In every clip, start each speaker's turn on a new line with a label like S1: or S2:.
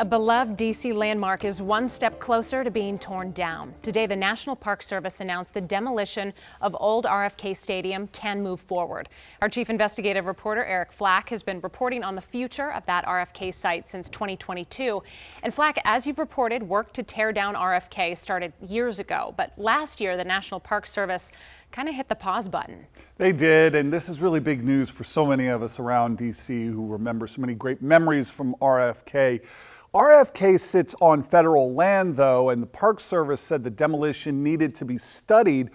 S1: A beloved D.C. landmark is one step closer to being torn down. Today, the National Park Service announced the demolition of old RFK Stadium can move forward. Our chief investigative reporter, Eric Flack, has been reporting on the future of that RFK site since 2022. And Flack, as you've reported, work to tear down RFK started years ago. But last year, the National Park Service kind of hit the pause button.
S2: They did, and this is really big news for so many of us around D.C. who remember so many great memories from RFK. RFK sits on federal land, though, and the Park Service said the demolition needed to be studied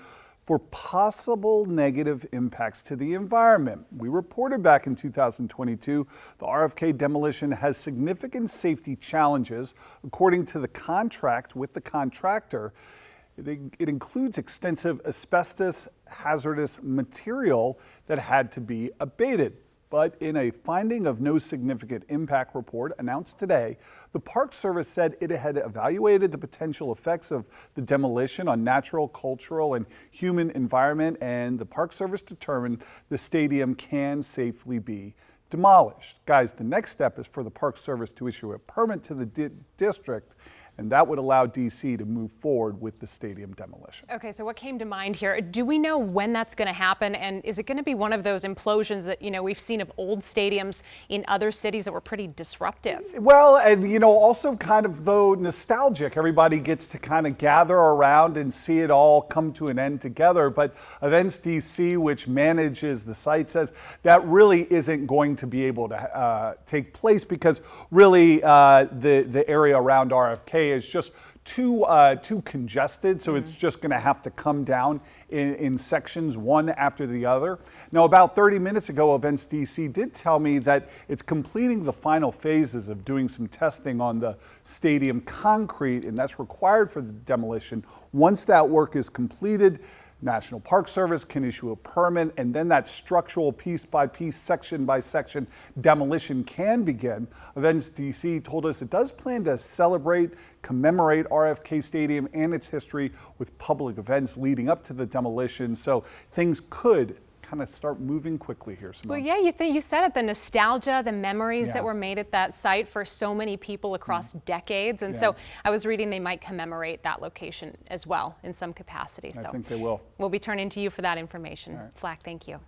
S2: for possible negative impacts to the environment. We reported back in 2022, the RFK demolition has significant safety challenges. According to the contract with the contractor, it includes extensive asbestos hazardous material that had to be abated. But in a finding of no significant impact report announced today, the Park Service said it had evaluated the potential effects of the demolition on natural, cultural, and human environment, and the Park Service determined the stadium can safely be demolished. Guys, the next step is for the Park Service to issue a permit to the district, and that would allow D.C. to move forward with the stadium demolition.
S1: Okay, so what came to mind here? Do we know when that's going to happen? And is it going to be one of those implosions that, we've seen of old stadiums in other cities that were pretty disruptive?
S2: Well, and, also kind of, though, nostalgic. Everybody gets to kind of gather around and see it all come to an end together. But Events D.C., which manages the site, says that really isn't going to be able to take place because really the area around RFK is just too congested, so it's just going to have to come down in sections one after the other. Now, about 30 minutes ago, Events DC did tell me that it's completing the final phases of doing some testing on the stadium concrete, and that's required for the demolition. Once that work is completed, National Park Service can issue a permit, and then that structural piece by piece, section by section demolition can begin. Events DC told us it does plan to commemorate RFK Stadium and its history with public events leading up to the demolition. So things could kind of start moving quickly here, Simone.
S1: Well, yeah, you said it, the nostalgia, the memories that were made at that site for so many people across decades. And so I was reading they might commemorate that location as well in some capacity.
S2: I think they will.
S1: We'll be turning to you for that information.
S2: All right.
S1: Flack, thank you.